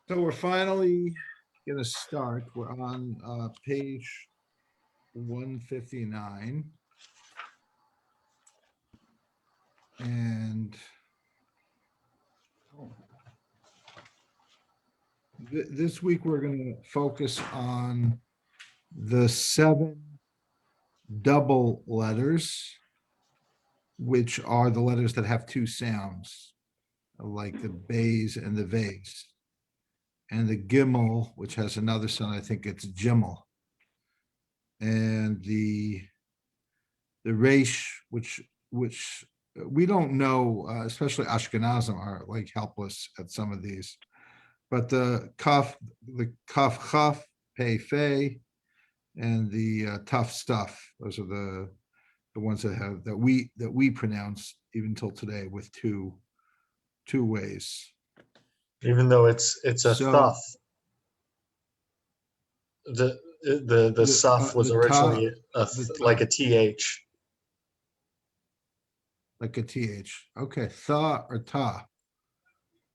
So we're finally going to start. We're on page 159. And this week we're going to focus on the 7 double letters, which are the letters that have 2 sounds, like the bays and the vays. And the gimel, which has another sound, I think it's gimel. And the resh, which we don't know, especially Ashkenazim are like helpless at some of these. But the kaf chaf, pei fei, and the tough stuff, those are the ones that we pronounce even till today with two ways. Even though it's a thuf. The suf was originally like a th. Like a th. Okay, tha or ta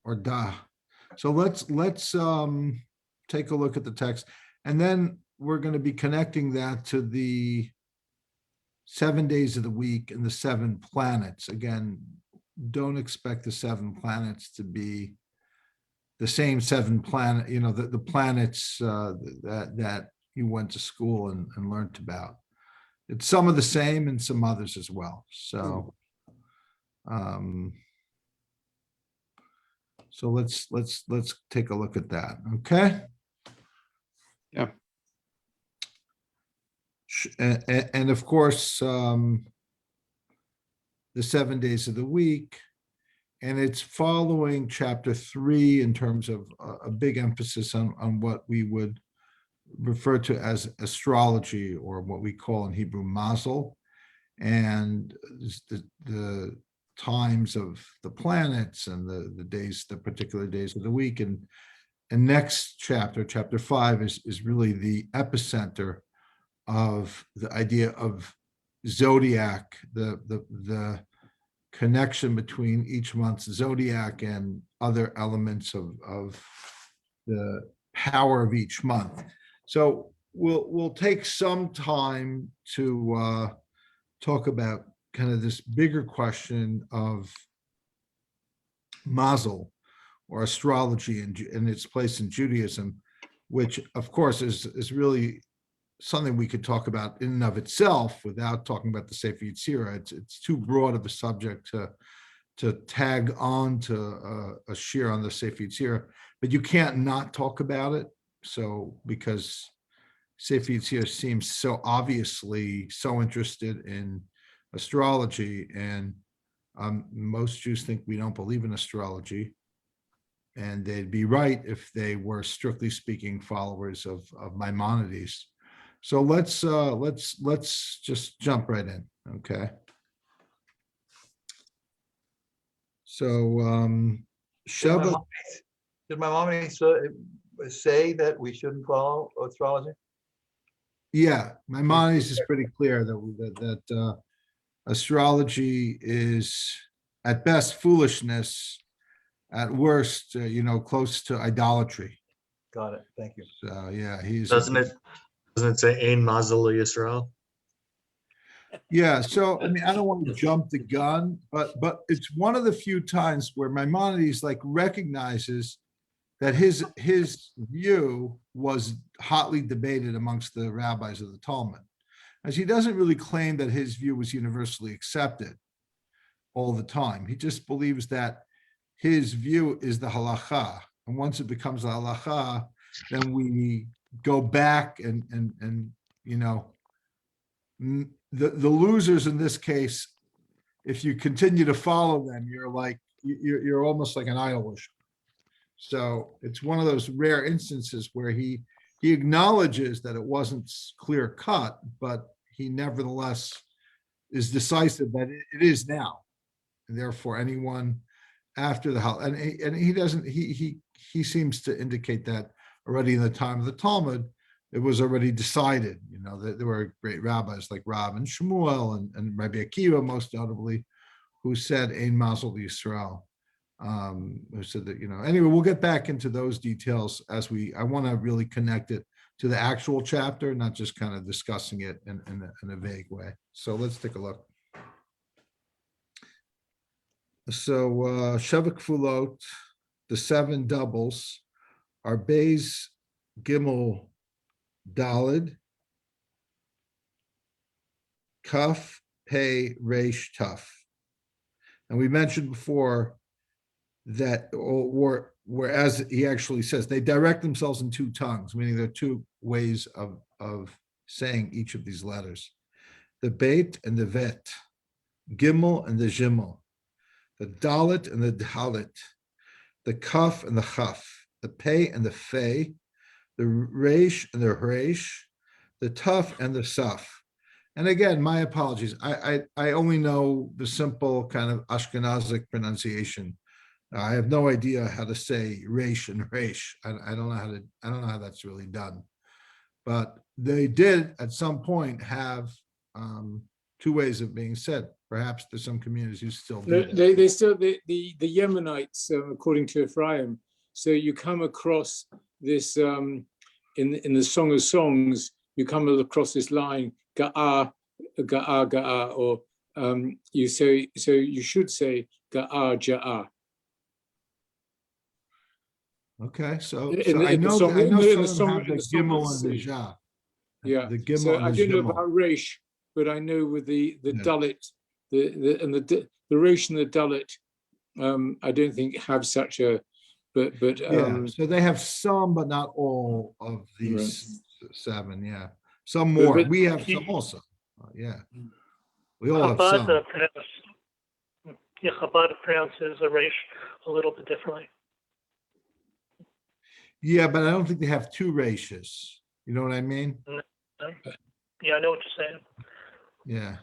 or da. So let's take a look at the text, and then we're going to be connecting that to the 7 days of the week and the 7 planets. Again, don't expect the 7 planets to be the same 7 planet, the planets that you went to school and learned about. It's some of the same and some others as well. So so let's take a look at that. Okay. Yeah. And of course, the 7 days of the week, and it's following chapter 3 in terms of a big emphasis on what we would refer to as astrology, or what we call in Hebrew mazel, and the times of the planets and the days, the particular days of the week. And next chapter 5 is really the epicenter of the idea of zodiac, the connection between each month's zodiac and other elements of the power of each month. So we'll take some time to talk about kind of this bigger question of mazel, or astrology, and its place in Judaism, which of course is really something we could talk about in and of itself without talking about the Sefer Yetzirah. It's too broad of a subject to tag on to a shir on the Sefer Yetzirah, but you can't not talk about it. So because Sefer Yetzirah seems so obviously so interested in astrology, and most Jews think we don't believe in astrology, and they'd be right if they were strictly speaking followers of Maimonides. So let's just jump right in, okay? So did Maimonides say that we shouldn't follow astrology? Yeah, Maimonides is pretty clear that astrology is at best foolishness, at worst, close to idolatry. Got it. Thank you. So yeah, Doesn't it say Ein Mazel Yisrael? Yeah, so I mean, I don't want to jump the gun, but it's one of the few times where Maimonides recognizes that his view was hotly debated amongst the rabbis of the Talmud, as he doesn't really claim that his view was universally accepted all the time. He just believes that his view is the halacha, and once it becomes the halacha, then we go back and the losers in this case, if you continue to follow them, you're almost like an idol worshiper. So it's one of those rare instances where he acknowledges that it wasn't clear cut, but he nevertheless is decisive that it is now, and therefore anyone after he seems to indicate that already in the time of the Talmud, it was already decided, that there were great rabbis like Rab and Shmuel and Rabbi Akiva, most notably, who said Ein Mazel Yisrael. who said that, anyway, we'll get back into those details I want to really connect it to the actual chapter, not just kind of discussing it in a vague way. So let's take a look. So Sheva Kfulot, the 7 doubles, are Beis Gimel Dalid, Kaf, Pei, Resh, Tuf. And we mentioned before that, or whereas he actually says, they direct themselves in 2 tongues, meaning there are 2 ways of saying each of these letters. The Beit and the Vet, Gimel and the Gimel, the Dalit and the Dalit, the Kaf and the Chaf, the Pei and the Fei, the Resh and the Resh, the Tuf and the Saf. And again, my apologies. I only know the simple kind of Ashkenazic pronunciation. I have no idea how to say Resh and Resh. I don't know how that's really done. But they did at some point have 2 ways of being said. Perhaps there's some communities who still do that. They still the Yemenites, according to Ephraim. So you come across this in the Song of Songs. You come across this line Ga'ah, Ga'ah, Ga'ah, or you say, so you should say Ga'ah, Ja'ah. Okay, so I know some of them have the song Gimel and the Ja. Yeah. The Gimel So and I the don't know Gimel. about Resh, but I know with the Yeah. Dalit, the Resh and the Dalit, I don't think have such a, but Yeah, so they have some, but not all of these 7. Yeah, some more. but We have some also. Yeah, we all have some. Chabad pronounces a resh a little bit differently. Yeah, but I don't think they have 2 ratios. You know what I mean? Yeah, I know what you're saying. Yeah.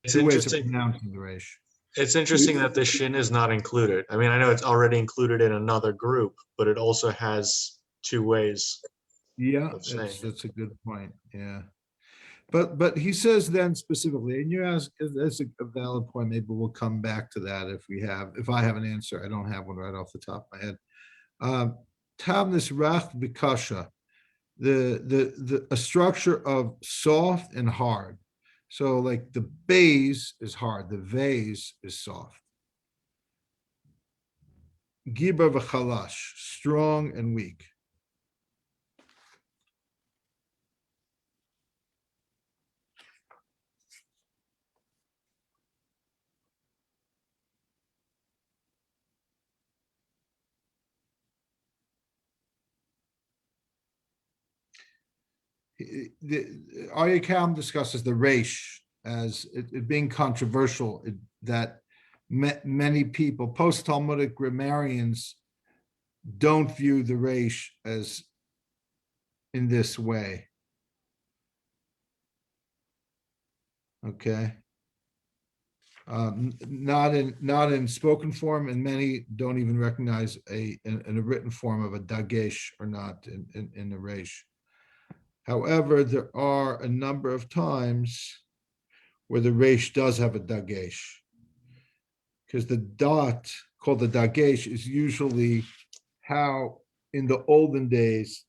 It's 2 ways of interesting. pronouncing the ratio. It's interesting that the shin is not included. I mean, I know it's already included in another group, but it also has 2 ways. Yeah, Of saying it. that's a good point. Yeah. But he says then specifically, and you ask, that's a valid point. Maybe we'll come back to that if I have an answer. I don't have one right off the top of my head. Tamnis Rach Bikasha, a structure of soft and hard. So like the bays is hard, the vase is soft. Gibar v'chalash, strong and weak. The Aryeh Kalm discusses the resh as it being controversial, that many people, post-Talmudic grammarians, don't view the resh as in this way. Okay. Not in spoken form, and many don't even recognize in a written form of a dagesh or not in the resh. However, there are a number of times where the resh does have a dagesh, because the dot called the dagesh is usually how in the olden days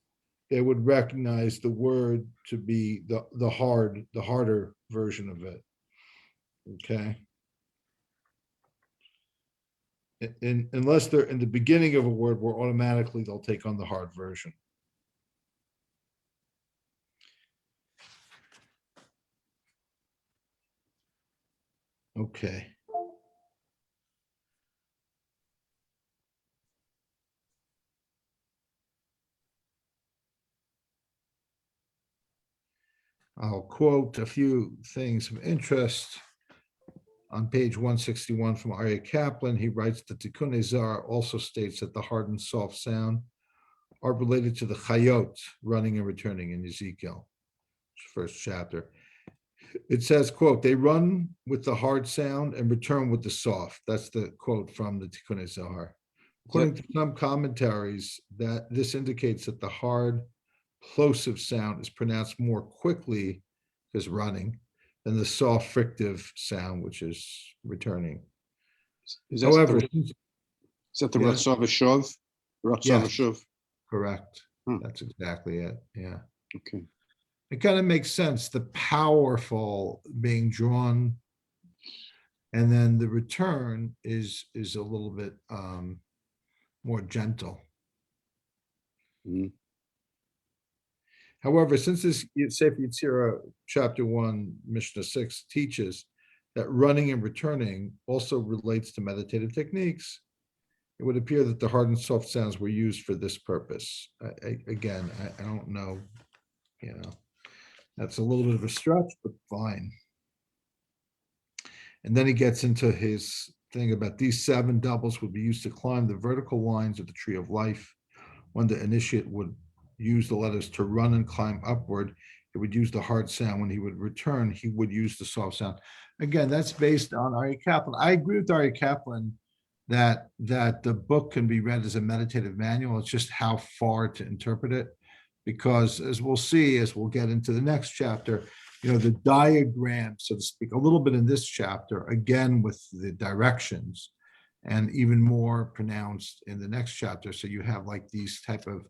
they would recognize the word to be the harder version of it. Okay. Unless they're in the beginning of a word where automatically they'll take on the hard version. Okay. I'll quote a few things of interest. On page 161 from Aryeh Kaplan, he writes that Tikkun Zar also states that the hard and soft sound are related to the chayot, running and returning in Ezekiel, first chapter. It says, quote, they run with the hard sound and return with the soft. That's the quote from the Tikkun Zar. According to some commentaries, that this indicates that the hard plosive sound is pronounced more quickly, because running, than the soft frictive sound, which is returning. Is that However, Is that the Yeah. Ratzah V'Shuv? Ratzah Yes. V'Shuv. Correct. Hmm. That's exactly it. Yeah. Okay. It kind of makes sense. The powerful being drawn, and then the return is a little bit more gentle. Mhm. However, since this Sefer Yetzirah chapter 1, Mishnah 6 teaches that running and returning also relates to meditative techniques, it would appear that the hard and soft sounds were used for this purpose. Again, I don't know, that's a little bit of a stretch, but fine. And then he gets into his thing about these 7 doubles would be used to climb the vertical lines of the tree of life. When the initiate would use the letters to run and climb upward, he would use the hard sound. When he would return, he would use the soft sound. Again, that's based on Aryeh Kaplan. I agree with Aryeh Kaplan that the book can be read as a meditative manual. It's just how far to interpret it, because as we'll see, as we'll get into the next chapter, the diagram, so to speak, a little bit in this chapter, again with the directions, and even more pronounced in the next chapter. So you have like these type of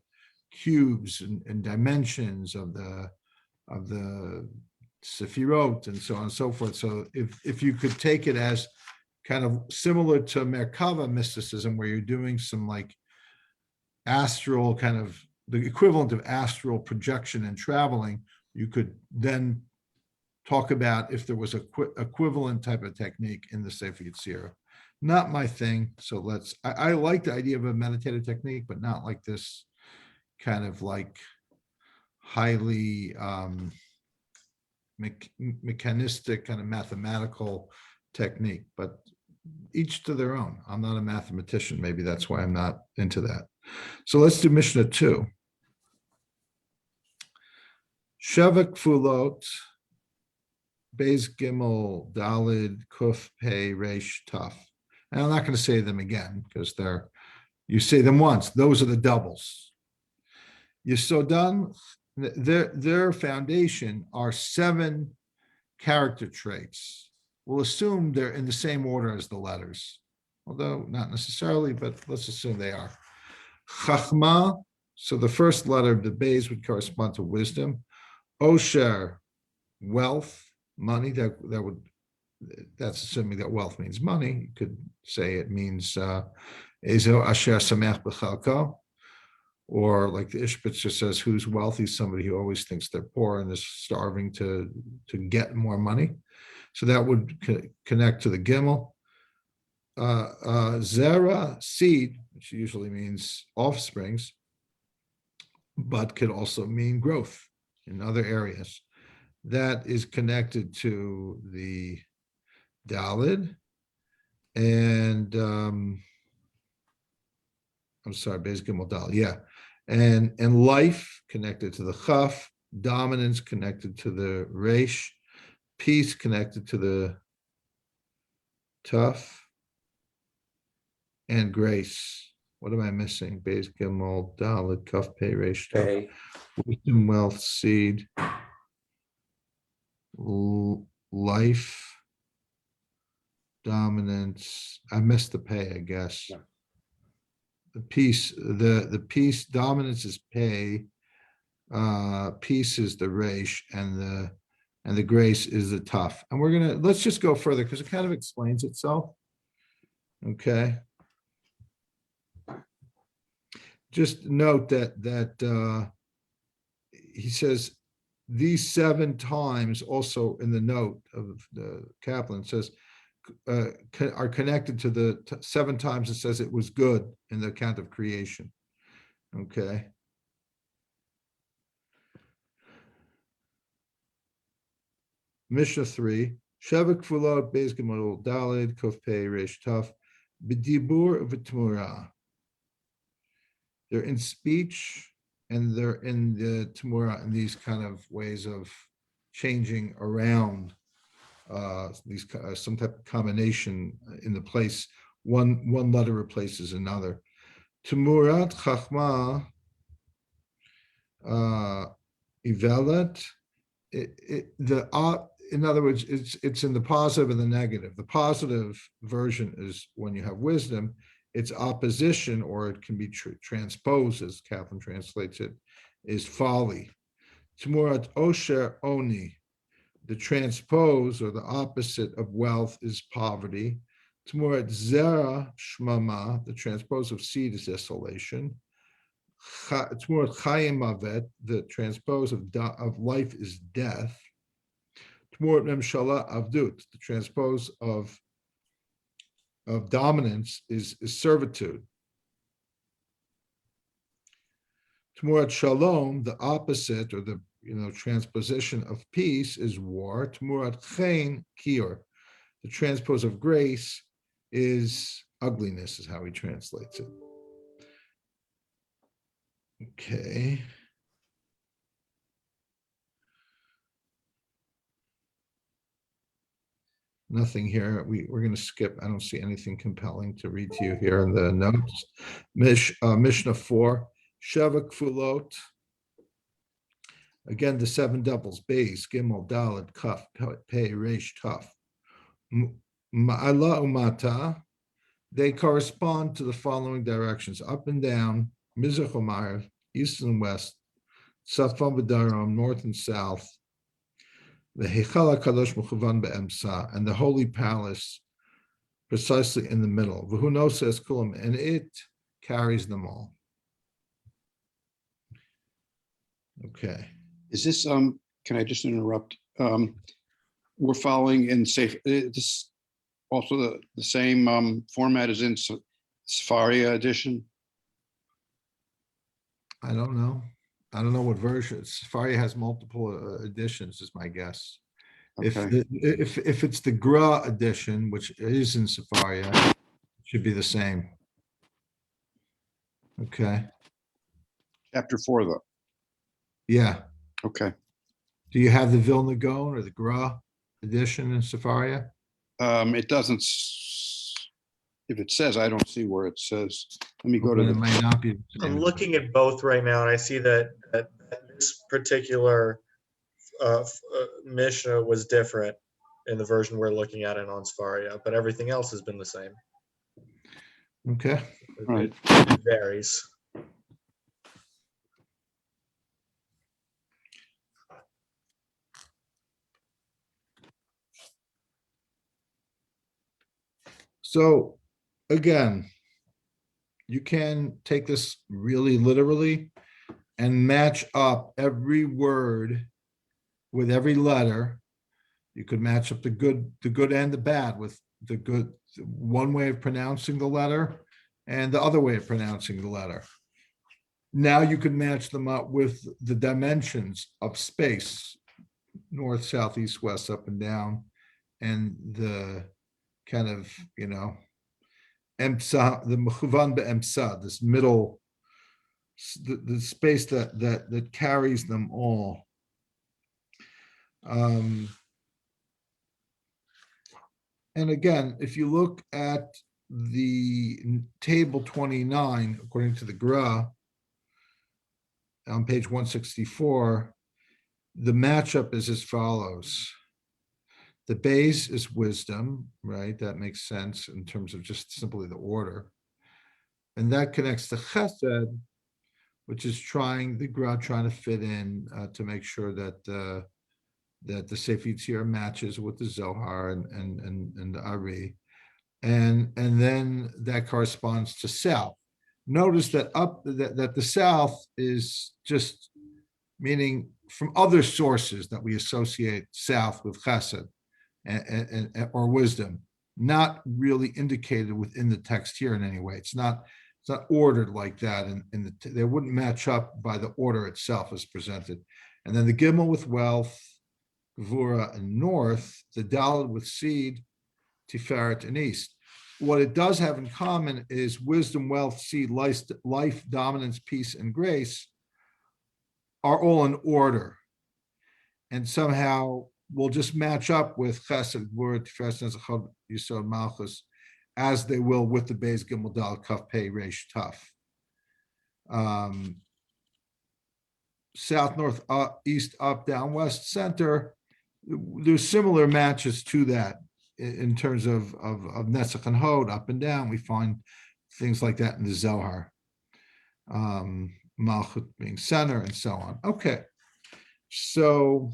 cubes and dimensions of the Sefirot and so on and so forth. So if you could take it as kind of similar to Merkava mysticism, where you're doing some like astral kind of the equivalent of astral projection and traveling, you could then talk about if there was a equivalent type of technique in the Sefer Yetzirah. Not my thing. So I like the idea of a meditative technique, but not like this kind of like highly mechanistic kind of mathematical technique, but each to their own. I'm not a mathematician. Maybe that's why I'm not into that. So let's do Mishnah 2. Sheva Kfulot, Beis Gimel, Dalid, Kuf, Pei, Resh, Taf. And I'm not going to say them again because you say them once. Those are the doubles. Yesodam, their foundation are 7 character traits. We'll assume they're in the same order as the letters, although not necessarily, but let's assume they are. Chachma, so the first letter of the Beis would correspond to wisdom. Osher, wealth, money. That's assuming that wealth means money. You could say it means Ezo Asher Samech B'Chalko, or like the Ishbitzer says, who's wealthy? Somebody who always thinks they're poor and is starving to get more money. So that would connect to the Gimel. Zera, seed, which usually means offsprings, but could also mean growth in other areas. That is connected to the Dalid, and I'm sorry, Beis Gimel Dalid, yeah, and life connected to the Chaf, dominance connected to the Resh, peace connected to the Tuf, and grace. What am I missing? Beis Gimel Dalid, Kaf, Pei, Resh, Tuf, wisdom, wealth, seed, life, dominance. I missed the pay, I guess. Yeah. The peace, the peace, dominance is pay, peace is the resh, and the grace is the tough. And let's just go further because it kind of explains itself. Okay. Just note that he says these 7 times, also in the note of the Kaplan, says are connected to the 7 times it says it was good in the account of creation. Okay. Mishnah 3. Sheva Kfulot, Beis Gimel Dalid, Kuf Pei, Resh Taf, B'dibur v'Tmura. They're in speech and they're in the Tmura, in these kind of ways of changing around these some type of combination in the place. One letter replaces another. Tmurat Chachma Ivelet. In other words, it's in the positive and the negative. The positive version is when you have wisdom, its opposition, or it can be transposed, as Kaplan translates it, is folly. Tmurat osher oni, the transpose or the opposite of wealth is poverty. Tmurat zera shmama, the transpose of seed is desolation. Tmurat chayim avet, the transpose of life is death. Tmurat memshala avdut, the transpose of dominance is servitude. Tmurat shalom, the opposite or the transposition of peace is war. Tmurat chen kior, the transpose of grace is ugliness, is how he translates it. Okay. Nothing here. We're going to skip. I don't see anything compelling to read to you here in the notes. Mishnah 4, Sheva Kfulot. Again, the 7 doubles, Beis, Gimel, Dalet, Kaf, Pei, Resh, Taf. Ma'ala Umata, they correspond to the following directions: up and down, Mizrach Umayr, east and west, Tzafon v'Darom, north and south, the Heichal HaKadosh Mechuvan be'emsa, and the holy palace precisely in the middle. V'hu noses kulam, and it carries them all. Okay. Is this, can I just interrupt? We're following in this also the same format as in Sefaria edition? I don't know. I don't know what version. Sefaria has multiple editions, is my guess. Okay. If it's the Gra edition, which is in Sefaria, it should be the same. Okay. Chapter 4, though. Yeah. Okay. Do you have the Vilna Gaon or the Gra edition in Sefaria? It doesn't, if it says, I don't see where it says. Let me go to It might not be. I'm looking at both right now, and I see that this particular Mishnah was different in the version we're looking at in on Sefaria, but everything else has been the same. Okay. Right. It varies. So again, you can take this really literally and match up every word with every letter. You could match up the good and the bad with the good, one way of pronouncing the letter and the other way of pronouncing the letter. Now you could match them up with the dimensions of space, north, south, east, west, up and down, and the kind of, emsa, the mechuvan be'emsa, this middle, the space that carries them all. And again, if you look at the table 29, according to the Gra, on page 164, the matchup is as follows. The base is wisdom, right? That makes sense in terms of just simply the order. And that connects to chesed, which is the Gra trying to fit in to make sure that the Sefer Yetzirah matches with the Zohar and the Ari. And then that corresponds to south. Notice that that the south is just meaning from other sources that we associate south with chesed or wisdom, not really indicated within the text here in any way. It's not ordered like that. They wouldn't match up by the order itself as presented. And then the Gimel with wealth, Gvura and north, the Dalet with seed, Tiferet and east. What it does have in common is wisdom, wealth, seed, life, dominance, peace, and grace are all in order. And somehow will just match up with Chesed, Gvura, Tiferet, Nezachot, Yisod, Malchus, as they will with the Beis, Gimel, Dal, Kaf, Pei, Resh, Taf. South, north, east, up, down, west, center. There's similar matches to that in terms of Netzach and Hod, up and down. We find things like that in the Zohar. Malchut being center and so on. Okay, so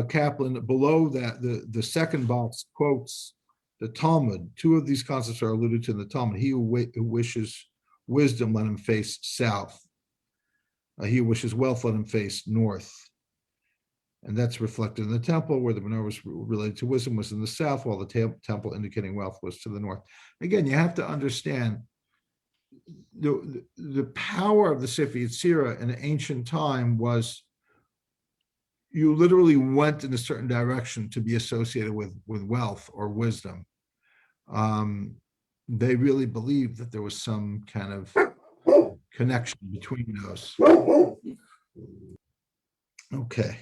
Kaplan, below that, the second box quotes the Talmud. Two of these concepts are alluded to in the Talmud. He who wishes wisdom, let him face south. He who wishes wealth, let him face north. And that's reflected in the temple, where the menorah was related to wisdom was in the south, while the temple indicating wealth was to the north. Again, you have to understand the power of the Sefer Yetzirah in ancient time was you literally went in a certain direction to be associated with wealth or wisdom. They really believed that there was some kind of connection between those. Okay.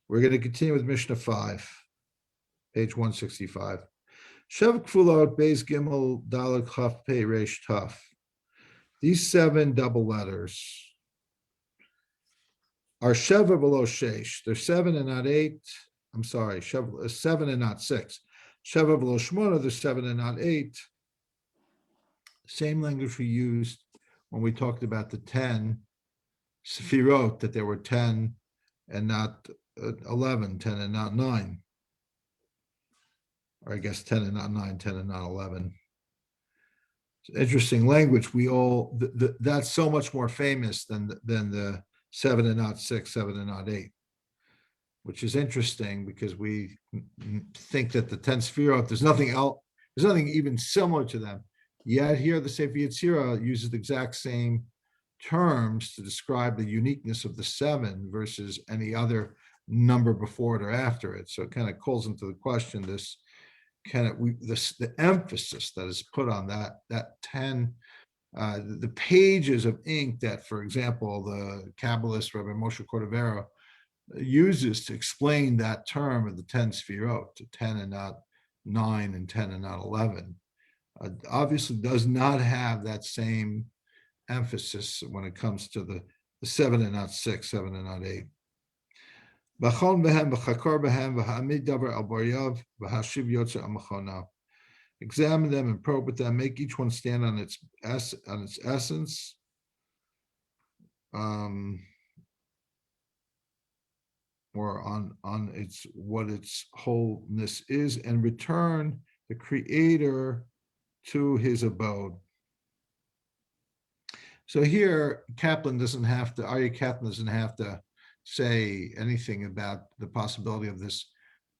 We're going to continue with Mishnah 5, page 165. Shev Kfulot Beis Gimel Daled Chaf Pei Reish Taf. These 7 double letters are Sheva below Sheish. They're 7 and not 8. I'm sorry, 7 and not 6. Sheva below Shmona, they're 7 and not 8. Same language we used when we talked about the 10 Sefirot, that there were 10 and not 11, 10 and not 9. Or I guess 10 and not 9, 10 and not 11. It's interesting language. We all, that's so much more famous than the 7 and not 6, 7 and not 8, which is interesting because we think that the 10 Sefirot, there's nothing else, there's nothing even similar to them. Yet here the Sefer Yetzirah uses the exact same terms to describe the uniqueness of the 7 versus any other number before it or after it. So it kind of calls into the question this kind of the emphasis that is put on that 10, the pages of ink that, for example, the Kabbalist Rabbi Moshe Cordovero uses to explain that term of the 10 Sefirot, to 10 and not 9 and 10 and not 11, obviously does not have that same emphasis when it comes to the 7 and not 6, 7 and not 8. Examine them and probe with them, make each one stand on its essence. Or on its what its wholeness is, and return the creator to his abode. So here, Kaplan doesn't have to, Aryeh Kaplan doesn't have to say anything about the possibility of this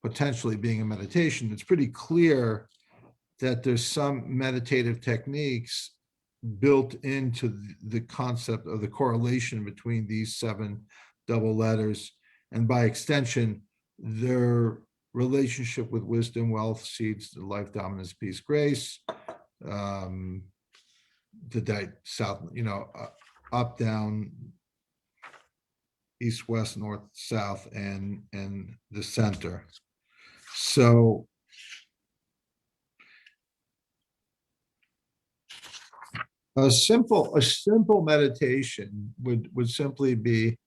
potentially being a meditation. It's pretty clear that there's some meditative techniques built into the concept of the correlation between these 7 double letters, and by extension, their relationship with wisdom, wealth, seeds, life, dominance, peace, grace, the south, up, down, east, west, north, south, and the center. So a simple meditation would simply be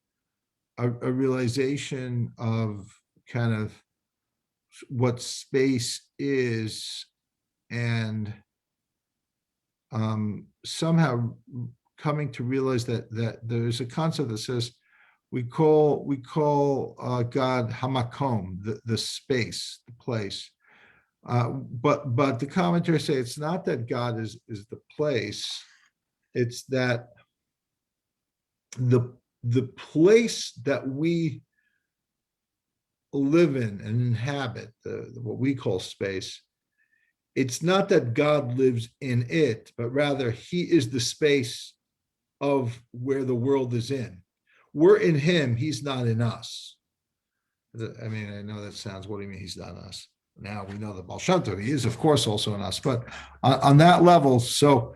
a realization of kind of what space is, and somehow coming to realize that there's a concept that says we call God hamakom, the space, the place. But the commentators say it's not that God is the place, it's that the place that we live in and inhabit, what we call space, it's not that God lives in it, but rather he is the space of where the world is in. We're in him, he's not in us. I mean, I know that sounds, what do you mean he's not in us? Now we know the Baal Shem Tov, he is of course also in us, but on that level, so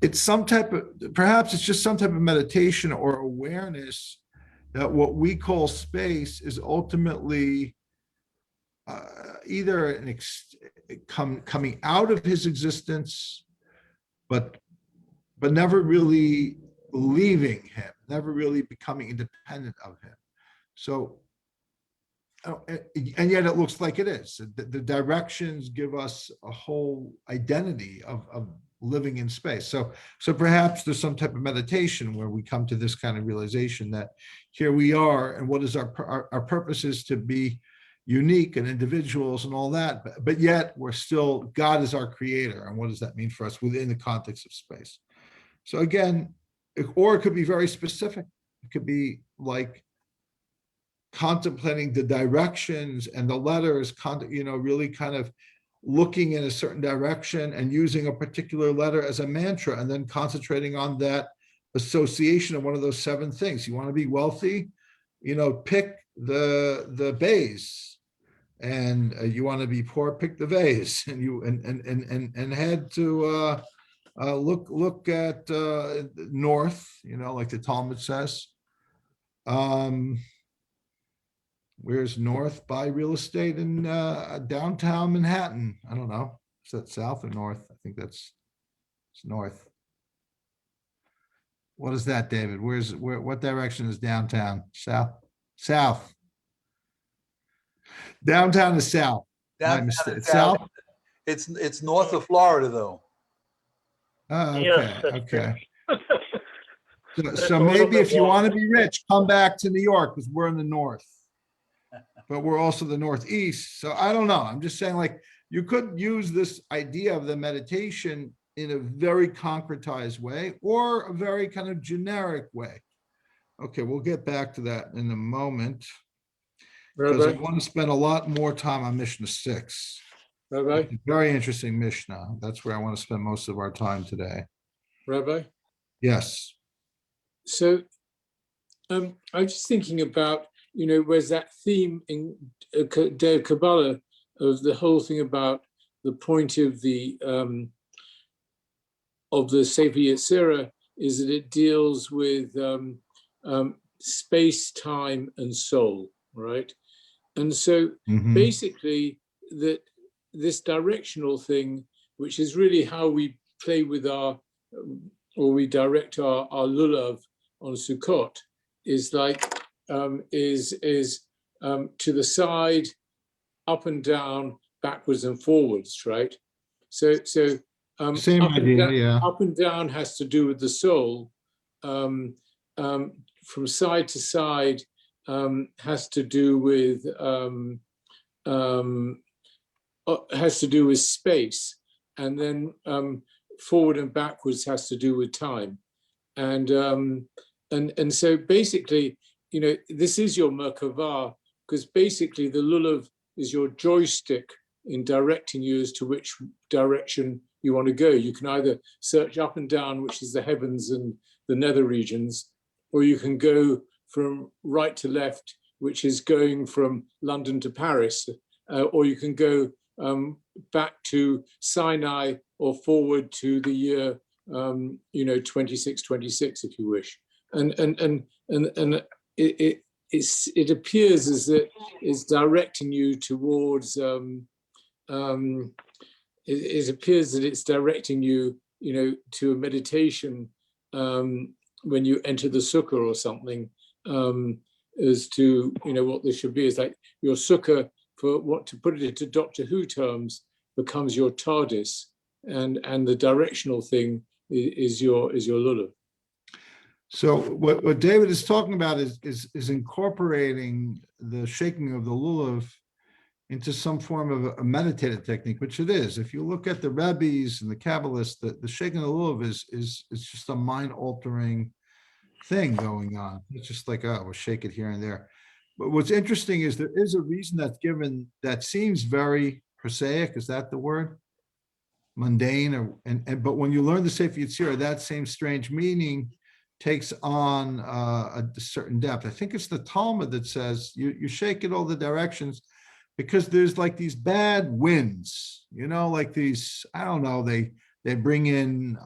it's some type of, perhaps it's just some type of meditation or awareness that what we call space is ultimately either coming out of his existence, but never really leaving him, never really becoming independent of him. So and yet it looks like it is. The directions give us a whole identity of living in space. So perhaps there's some type of meditation where we come to this kind of realization that here we are, and what is our purpose is to be unique and individuals and all that, but yet we're still, God is our creator. And what does that mean for us within the context of space? So again, or it could be very specific. It could be like contemplating the directions and the letters, really kind of looking in a certain direction and using a particular letter as a mantra, and then concentrating on that association of one of those 7 things. You want to be wealthy, pick the vase. And you want to be poor, pick the vase, and you and head to look at north, like the Talmud says. Where's north? Buy real estate in downtown Manhattan. I don't know. Is that south or north? I think it's north. What is that, David? What direction is downtown? South. Downtown is south. Downtown mistake. is South? It's north of Florida, though. Oh, Yes, okay, that's okay. That's So a little maybe bit if you long. want to be rich, come back to New York, because we're in the north. But we're also the northeast. So I don't know. I'm just saying, like, you could use this idea of the meditation in a very concretized way or a very kind of generic way. Okay, we'll get back to that in a moment, because I Rabbi, want to spend a lot more time on Mishnah 6. Rabbi, It's a very interesting Mishnah. That's where I want to spend most of our time today. Rabbi. Yes. So I'm just thinking about, where's that theme in Day of Kabbalah of the whole thing about the point of the Sefer Yetzirah is that it deals with space, time, and soul, right? And so Mhm. basically that this directional thing, which is really how we play with or we direct our lulav on Sukkot, is like to the side, up and down, backwards and forwards, right? So Same up and idea, down, yeah. up and down has to do with the soul. From side to side has to do with space, and then forward and backwards has to do with time, and so basically, this is your Merkavah, because basically the lulav is your joystick in directing you as to which direction you want to go. You can either search up and down, which is the heavens and the nether regions, or you can go from right to left, which is going from London to Paris, or you can go back to Sinai or forward to the year 2626, if you wish. And it appears as that it's directing you towards it appears that it's directing you to a meditation when you enter the sukkah or something, as to what this should be. Is like your sukkah, for what, to put it into Doctor Who terms, becomes your TARDIS, and the directional thing is your lulav. So what David is talking about is incorporating the shaking of the lulav into some form of a meditative technique, which it is. If you look at the Rabbis and the Kabbalists, the shaking of the lulav is just a mind-altering thing going on. It's just like, we'll shake it here and there. But what's interesting is there is a reason that's given that seems very prosaic. Is that the word? Mundane, but when you learn the Sefer Yetzirah, that same strange meaning takes on a certain depth. I think it's the Talmud that says you shake it all the directions, because there's like these bad winds, like these, I don't know, they bring in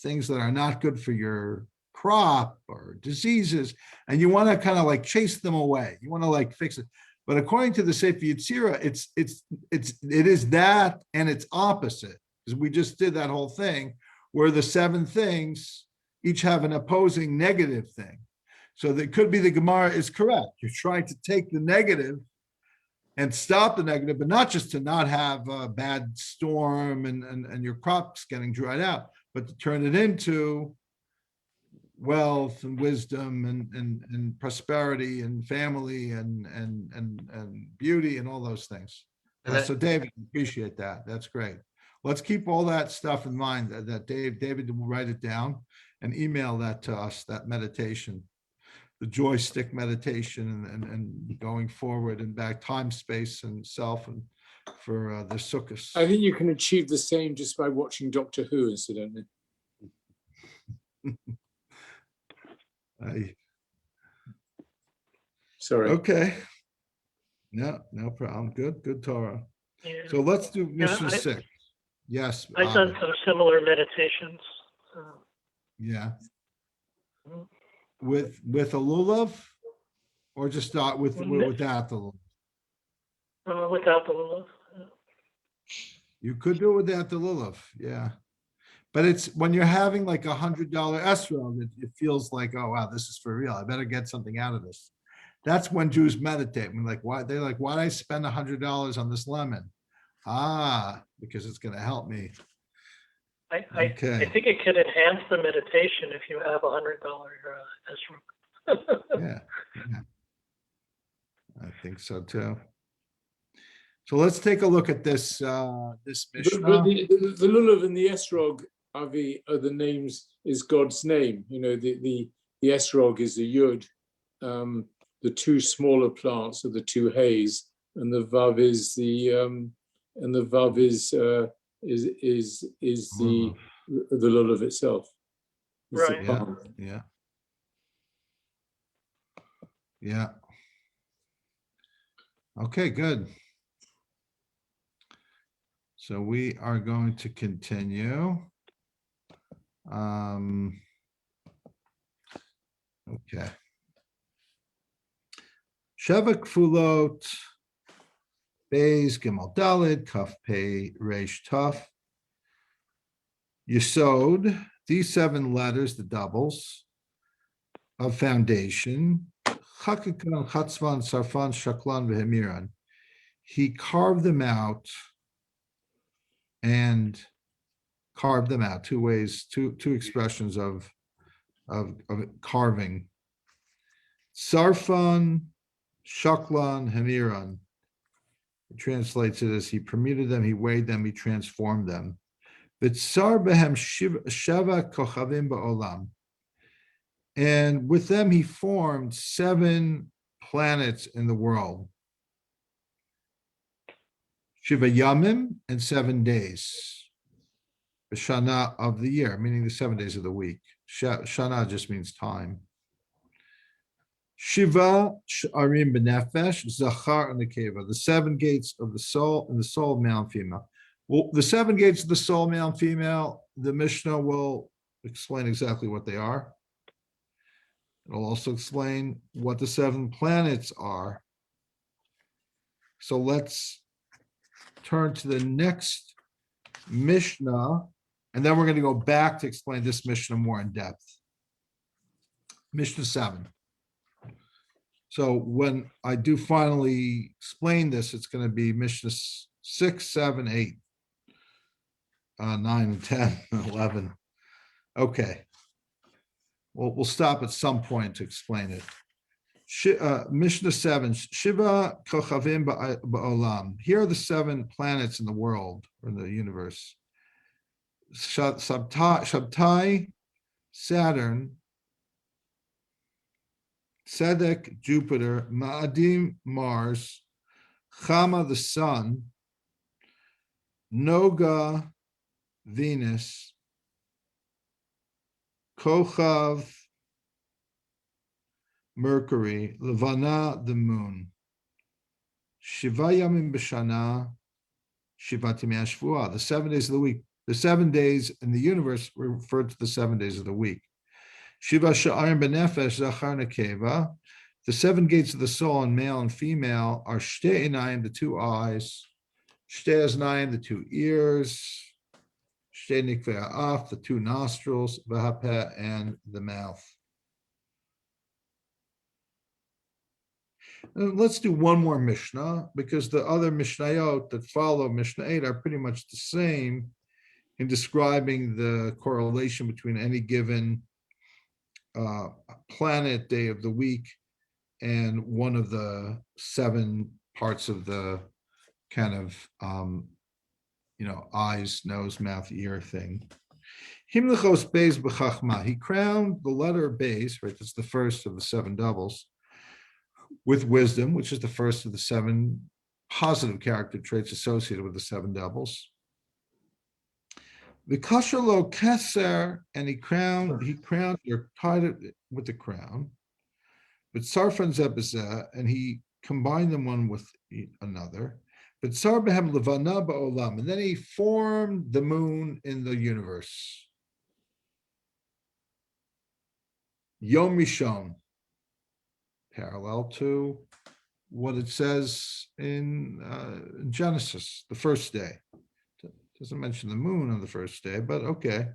things that are not good for your crop or diseases, and you want to kind of like chase them away. You want to like fix it. But according to the Sefer Yetzirah, it is that and its opposite, because we just did that whole thing where the 7 things each have an opposing negative thing. So that could be the Gemara is correct. You're trying to take the negative and stop the negative, but not just to not have a bad storm and your crops getting dried out, but to turn it into wealth and wisdom and prosperity and family and beauty and all those things. And that- So David, appreciate that. That's great. Let's keep all that stuff in mind that David will write it down and email that to us, that meditation, the joystick meditation and going forward and back, time, space, and self, and for the sukkahs. I think you can achieve the same just by watching Doctor Who, incidentally. Sorry. Okay. Yeah, no problem. Good Torah. Yeah. So let's do Mishnah I- 6. Yes. I've done Abed. some similar meditations. Yeah. Mhm. With a lulav, or just start without the lulav? Without the lulav. You could do it without the lulav, yeah. But it's when you're having like $100 escrow, it feels like, oh wow, this is for real. I better get something out of this. That's when Jews meditate. When why did I spend $100 on this lemon? Because it's going to help me. I Okay. think it could enhance the meditation if you have $100 esrog. Yeah. I think so too. So let's take a look at this this But Mishnah. the lulav and the esrog are the names, is God's name. You know, the esrog is the yud. The two smaller plants are the two hays, and the vav is the the lulav itself. It's the Right. Yeah, palm. yeah. Okay, good. So we are going to continue. Okay. Sheva Kfulot, Beis Gimel Dalid, Kaf Pei Reish Taf. Yesod, these 7 letters, the doubles of foundation. Chakikan, Chatzvan, Sarfan, Shaklan, Vehemiran. He carved them out and carved them out. 2 ways, two expressions of carving. Sarfan, Shaklan, Hemiran. It translates it as he permuted them, he weighed them, he transformed them. V'tsar behem sheva kochavim ba'olam. And with them he formed 7 planets in the world. Shiva Yamim, and 7 days. The Shana of the year, meaning the 7 days of the week. Shana just means time. Shiva Sh'arim B'nefesh, Zachar and Nekeva, the 7 gates of the soul, and the soul of male and female. Well, the 7 gates of the soul, male and female, the Mishnah will explain exactly what they are. It'll also explain what the 7 planets are. So let's turn to the next Mishnah, and then we're going to go back to explain this Mishnah more in depth. Mishnah 7. So when I do finally explain this, it's going to be Mishnah 6, 7, 8, 9, and 10, and 11. Okay. Well, we'll stop at some point to explain it. Mishnah 7, Shiva Kochavim Ba'olam. Here are the 7 planets in the world, or in the universe. Shabtai, Saturn, Tzedek, Jupiter, Ma'adim, Mars, Chama, the Sun, Noga, Venus, Kochav, Mercury, Levana, the Moon, Shiva Yamim B'Shana, Shivat Yamei Shvuah, the 7 days of the week. The 7 days in the universe refer to the 7 days of the week. Shiva Sha'arim B'Nefesh, Zachar Nekeva, the 7 gates of the soul in male and female are Shtei Einayim, the 2 eyes, Shtei Aznayim, the 2 ears, Shtei Nikvei Ha'af, the 2 nostrils, V'Hapeh, and the mouth. Let's do one more Mishnah, because the other Mishnayot that follow Mishnah 8 are pretty much the same in describing the correlation between any given planet, day of the week, and one of the 7 parts of the kind of, eyes, nose, mouth, ear thing. Himlichos beis b'chachma. He crowned the letter beis, right? That's the first of the 7 doubles, with wisdom, which is the first of the 7 positive character traits associated with the 7 doubles. The kashalo keser, and he crowned or tied it with the crown. But sarfan zebazeh, and he combined them one with another. But sar behem levana ba'olam, and then he formed the moon in the universe. Yom Rishon, parallel to what it says in Genesis, the first day. It doesn't mention the moon on the first day, but okay.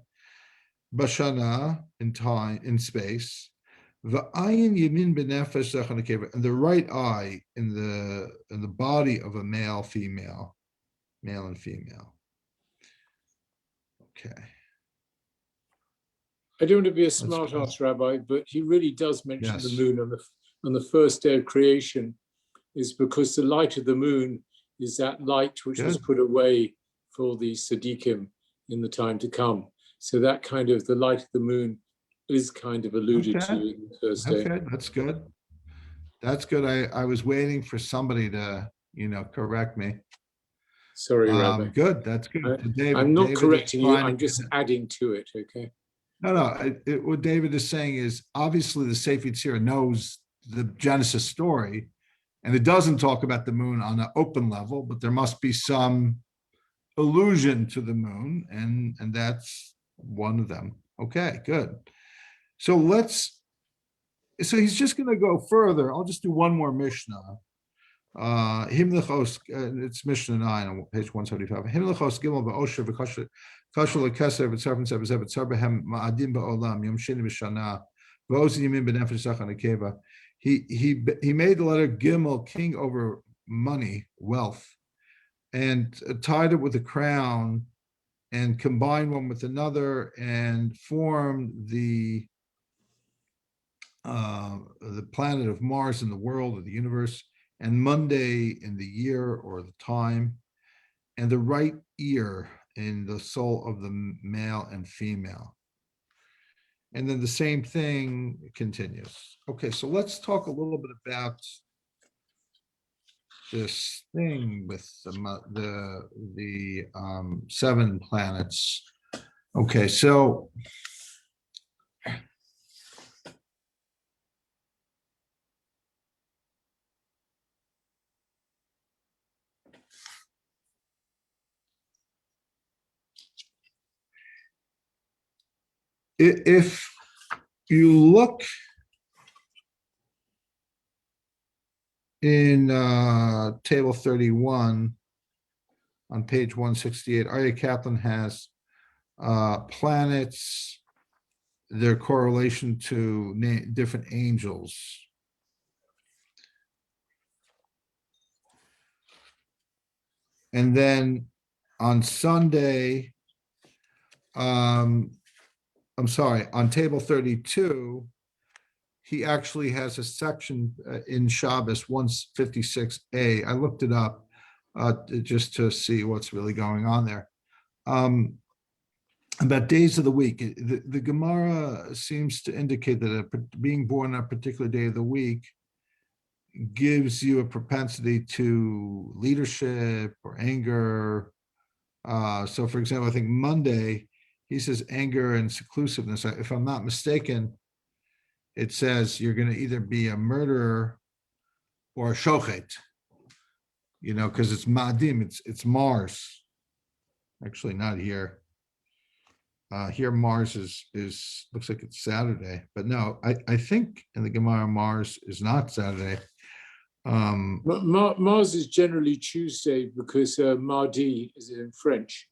Bashana, in time, in space. The ayin yamin benefesh zechar nekeva, and the right eye in the body of a male, female, male and female. Okay. I don't want to be a smart ass, Rabbi, but he really does mention the Yes. moon on the first day of creation, is because the light of the moon is that light which was Good. put away for the Siddiqim in the time to come. So that kind of, the light of the moon is kind of alluded to Okay. in the first day. Okay, that's good. That's good. I was waiting for somebody to, correct me. Sorry, Rabbi. Good, that's good. So I'm not David is correcting you, trying to I'm just adding to it, okay? No, what David is saying is, obviously the Sefer Yetzirah knows the Genesis story, and it doesn't talk about the moon on an open level, but there must be some allusion to the moon, and that's one of them. Okay, good. So he's just going to go further. I'll just do one more Mishnah. Himlichos, it's Mishnah 9 on page 175. Himlichos gimel ba'osher v'kashal lekeser v'tzarfen sebezeh v'tzar behem ma'adim ba'olam yom sheni b'shana v'oz yimin b'nefesh zachar nekeva. He made the letter gimel, king over money, wealth, and tied it with a crown, and combined one with another, and formed the planet of Mars in the world, of the universe, and Monday in the year or the time, and the right ear in the soul of the male and female. And then the same thing continues. Okay, so let's talk a little bit about this thing with the 7 planets. Okay, so if you look in table 31 on page 168, Arya Kaplan has planets, their correlation to different angels. And then on Sunday, I'm sorry, on table 32, he actually has a section in Shabbos 156a. I looked it up just to see what's really going on there. About days of the week, the Gemara seems to indicate that being born on a particular day of the week gives you a propensity to leadership or anger. So for example, I think Monday, he says anger and seclusiveness. If I'm not mistaken, it says you're going to either be a murderer or a shochet, because it's Ma'adim, it's Mars. Actually, not here. Here Mars is looks like it's Saturday, but no, I think in the Gemara Mars is not Saturday. Mars is generally Tuesday because Mardi is in French.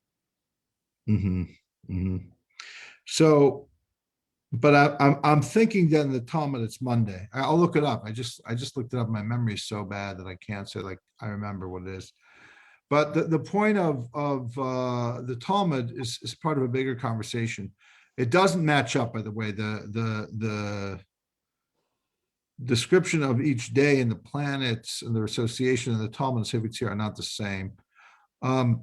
So But I'm thinking then the Talmud, it's Monday. I'll look it up. I just looked it up. My memory is so bad that I can't say like I remember what it is. But the point of the Talmud is part of a bigger conversation. It doesn't match up, by the way. The description of each day and the planets and their association in the Talmud and Sefer Yetzirah are not the same. But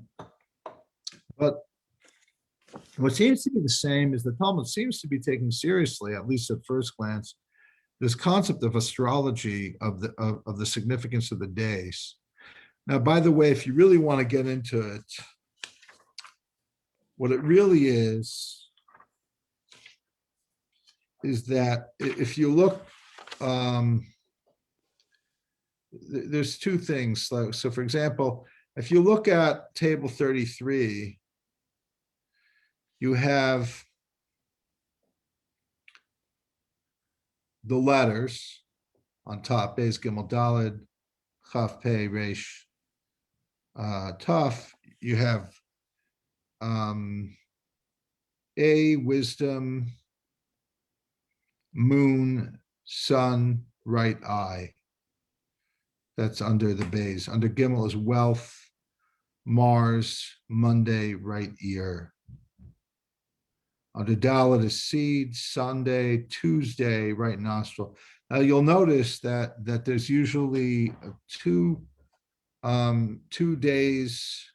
what seems to be the same is the Talmud seems to be taking seriously, at least at first glance, this concept of astrology of the significance of the days. Now, by the way, if you really want to get into it, what it really is that if you look, there's two things. So for example, if you look at table 33, you have the letters on top, Beis Gimel Daled, Chaf Pei Resh Taf. You have A, wisdom, moon, sun, right eye. That's under the Beis. Under Gimel is wealth, Mars, Monday, right ear. Under Dalet is seed, Sunday, Tuesday, right nostril. Now you'll notice that there's usually two days.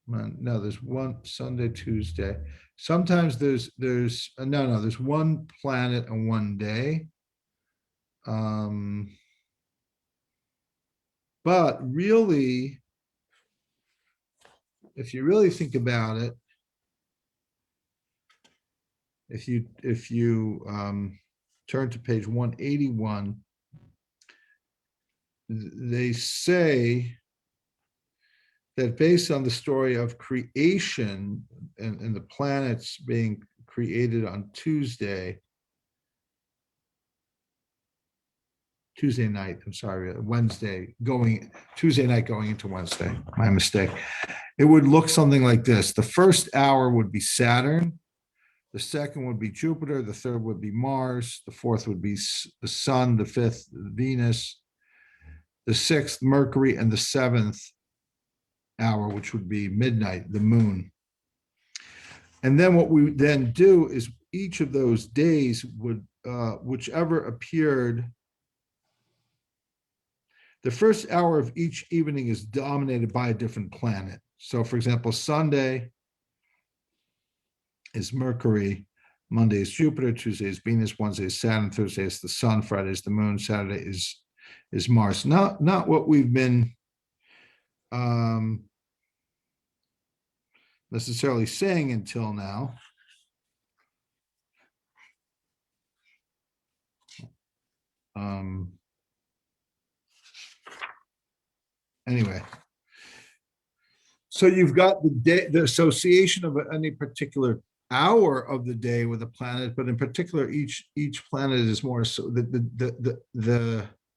No, there's one Sunday, Tuesday. Sometimes there's one planet and one day. But really, if you really think about it, if you turn to page 181, they say that based on the story of creation and the planets being created on Tuesday night, Tuesday night going into Wednesday, my mistake. It would look something like this. The first hour would be Saturn. The second would be Jupiter. The third would be Mars. The fourth would be the Sun. The fifth, Venus. The sixth, Mercury. And the seventh hour, which would be midnight, the moon. And then what we then do is each of those days would, whichever appeared, the first hour of each evening is dominated by a different planet. So for example, Sunday is Mercury, Monday is Jupiter, Tuesday is Venus, Wednesday is Saturn, Thursday is the Sun, Friday is the Moon, Saturday is Mars. Not what we've been necessarily saying until now. Anyway, so you've got the day, the association of any particular hour of the day with a planet, but in particular, each planet is more so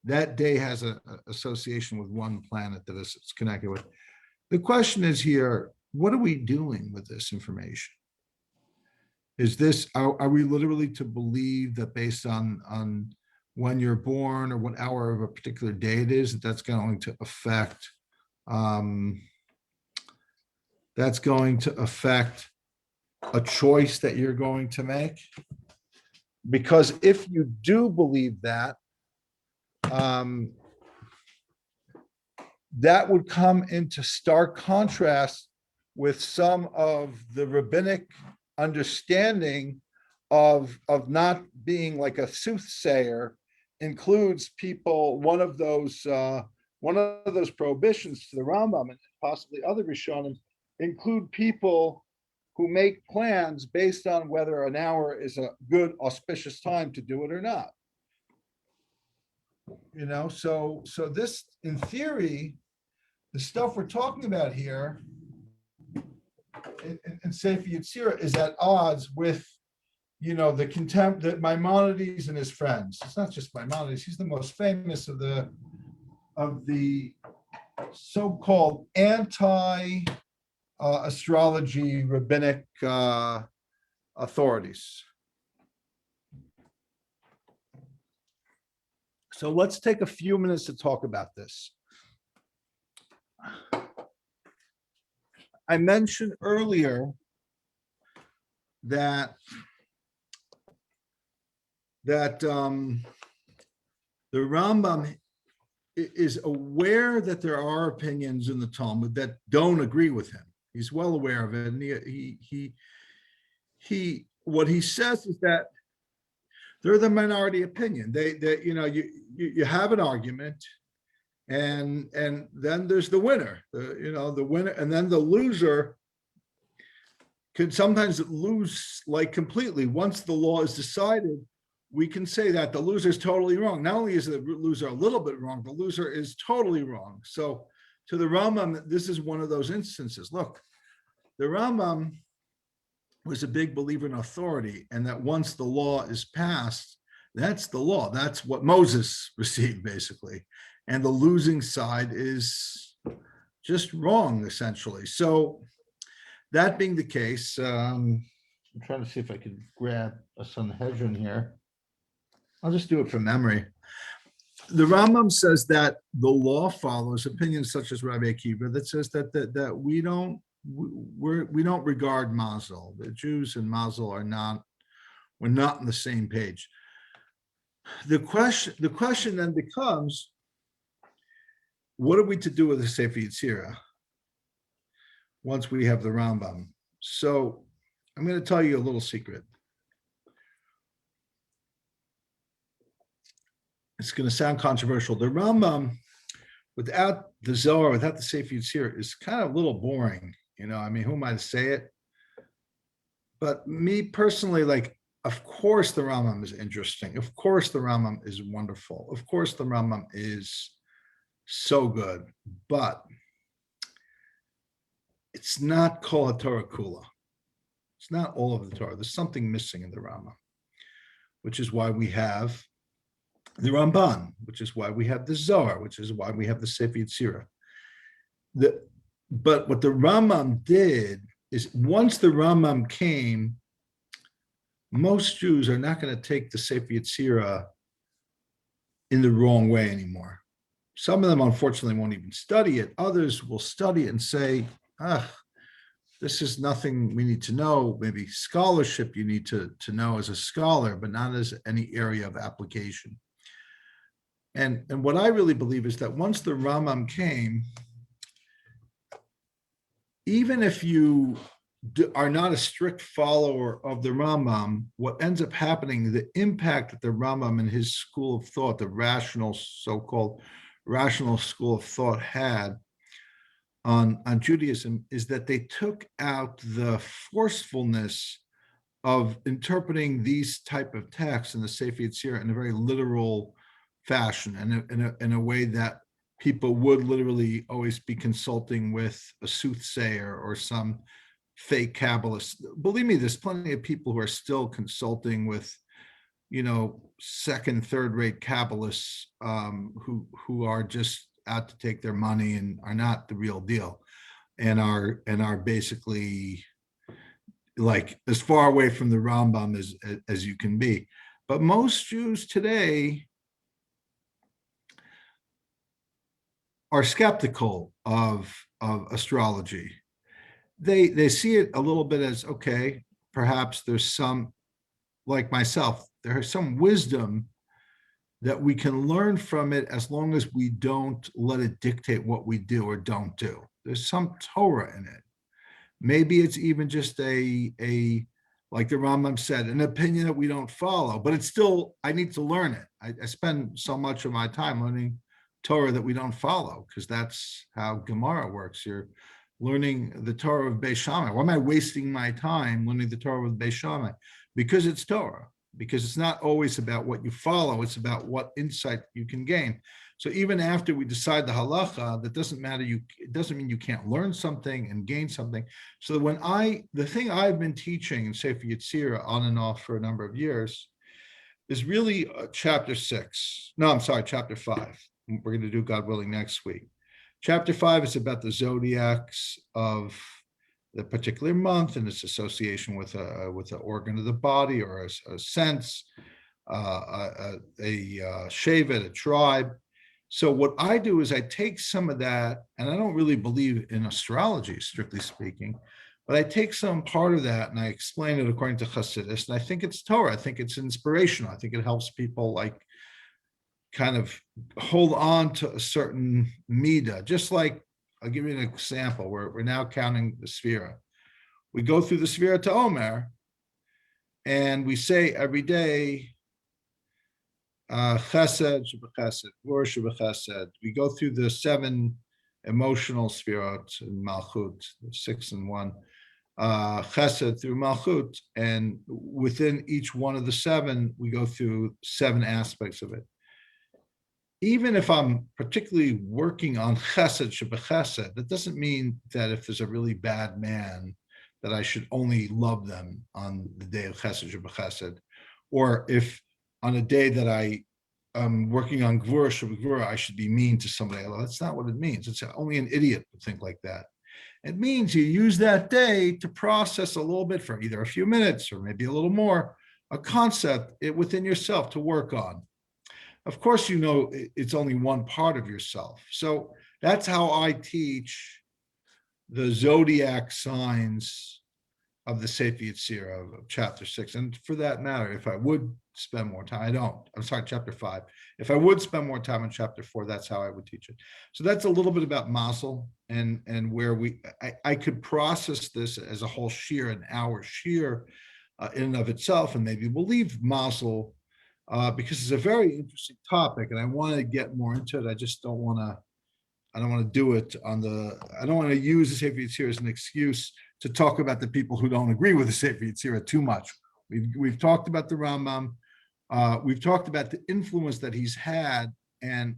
that day has an association with one planet that it's connected with. The question is here, what are we doing with this information? Is this, are we literally to believe that based on when you're born or what hour of a particular day it is, that's going to affect a choice that you're going to make? Because if you do believe that, that would come into stark contrast with some of the rabbinic understanding of not being like a soothsayer includes people, one of those prohibitions to the Rambam and possibly other Rishonim include people who make plans based on whether an hour is a good auspicious time to do it or not. You know, so this, in theory, the stuff we're talking about here in Sefer Yetzirah is at odds with, you know, the contempt that Maimonides and his friends. It's not just Maimonides; he's the most famous of the so-called anti-astrology rabbinic authorities. So let's take a few minutes to talk about this. I mentioned earlier that the Rambam is aware that there are opinions in the Talmud that don't agree with him. He's well aware of it, and he what he says is that they're the minority opinion. They you have an argument, and then there's the winner. The winner, and then the loser could sometimes lose like completely. Once the law is decided, we can say that the loser is totally wrong. Not only is the loser a little bit wrong, the loser is totally wrong. So to the Rambam, this is one of those instances. Look, the Rambam was a big believer in authority, and that once the law is passed, that's the law. That's what Moses received, basically. And the losing side is just wrong, essentially. So that being the case, I'm trying to see if I can grab a Sanhedrin here. I'll just do it from memory. The Rambam says that the law follows opinions such as Rabbi Akiva that says that we don't regard Mazel. The Jews and Mazel we're not on the same page. The question then becomes, what are we to do with the Sefer Yetzirah once we have the Rambam? So I'm going to tell you a little secret. It's going to sound controversial. The Rambam, without the Zohar, without the Sefer Yetzirah, is kind of a little boring. I mean, who am I to say it? But me personally, of course the Rambam is interesting. Of course the Rambam is wonderful. Of course the Rambam is so good. But it's not Kol HaTorah Kula. It's not all of the Torah. There's something missing in the Rambam, which is why we have the Ramban, which is why we have the Zohar, which is why we have the Sefer Yetzirah. But what the Rambam did is, once the Rambam came, most Jews are not going to take the Sefer Yetzirah in the wrong way anymore. Some of them, unfortunately, won't even study it. Others will study it and say, this is nothing we need to know. Maybe scholarship you need to know as a scholar, but not as any area of application. And what I really believe is that once the Rambam came, even if you are not a strict follower of the Rambam, what ends up happening, the impact that the Rambam and his school of thought, the rational, so-called rational school of thought had on Judaism, is that they took out the forcefulness of interpreting these type of texts in the Sefer Yetzirah in a very literal fashion, and in a way that people would literally always be consulting with a soothsayer or some fake Kabbalist. Believe me, there's plenty of people who are still consulting with, second, third-rate Kabbalists who are just out to take their money and are not the real deal, and are basically as far away from the Rambam as you can be. But most Jews today are skeptical of astrology. They see it a little bit as, okay, perhaps there's some, like myself, there's some wisdom that we can learn from it as long as we don't let it dictate what we do or don't do. There's some Torah in it. Maybe it's even just a like the Rambam said, an opinion that we don't follow, but it's still, I need to learn it. I spend so much of my time learning Torah that we don't follow, because that's how Gemara works. You're learning the Torah of Beis Shammai. Why am I wasting my time learning the Torah of Beis Shammai? Because it's Torah. Because it's not always about what you follow, it's about what insight you can gain. So even after we decide the halacha, that doesn't matter. It doesn't mean you can't learn something and gain something. So the thing I've been teaching in Sefer Yetzirah on and off for a number of years is really chapter 5. We're going to do, God willing, next week. Chapter 5 is about the zodiacs of the particular month and its association with an organ of the body or a sense, a shevet, a tribe. So what I do is I take some of that, and I don't really believe in astrology, strictly speaking, but I take some part of that and I explain it according to Hasidus, and I think it's Torah. I think it's inspirational. I think it helps people like kind of hold on to a certain midah. Just like, I'll give you an example. We're now counting the Sefira. We go through the Sefira to Omer, and we say every day, Chesed, Shebechesed, Gvur, Shebechesed. We go through the 7 emotional Sefirot in Malchut, 6 and 1, Chesed through Malchut, and within each one of the 7, we go through 7 aspects of it. Even if I'm particularly working on Chesed, Shebechesed, that doesn't mean that if there's a really bad man, that I should only love them on the day of Chesed, Shebechesed, or if on a day that I am working on Gvura, Shebegvura, I should be mean to somebody. That's not what it means. It's only an idiot would think like that. It means you use that day to process a little bit for either a few minutes or maybe a little more, a concept within yourself to work on. Of course, you know it's only one part of yourself. So that's how I teach the zodiac signs of the Sefer Yetzirah of chapter 6. And for that matter, if I would spend more time, I don't. I'm sorry, chapter 5. If I would spend more time in chapter 4, that's how I would teach it. So that's a little bit about Mazel and where I could process this as a whole shiur, an hour shiur in and of itself, and maybe we'll leave Mazel because it's a very interesting topic, and I want to get more into it. I just don't want to. I don't want to do it I don't want to use the Sefer Yetzirah as an excuse to talk about the people who don't agree with the Sefer Yetzirah too much. We've talked about the Rambam. We've talked about the influence that he's had, and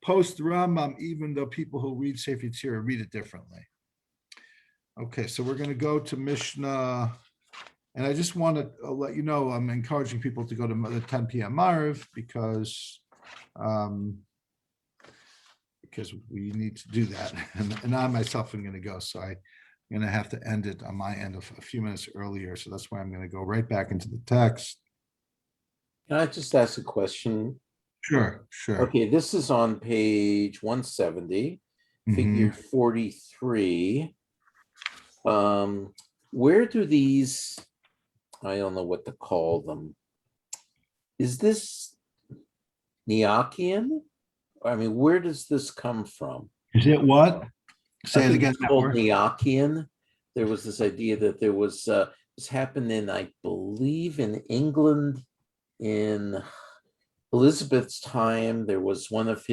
post Rambam, even though people who read Sefer Yetzirah read it differently. Okay, so we're going to go to Mishnah, and I just want to let you know I'm encouraging people to go to the 10 p.m. Maariv because we need to do that, and I myself am going to go, so I'm going to have to end it on my end a few minutes earlier, so that's why I'm going to go right back into the text. Can I just ask a question? Sure. Okay, this is on page 170, figure 43. Where do these, I don't know what to call them. Is this Neokian? I mean, where does this come from? Is it what? Say it again. It's called Neokian. There was this idea that there was this happened in, I believe, in England in Elizabeth's time. There was one of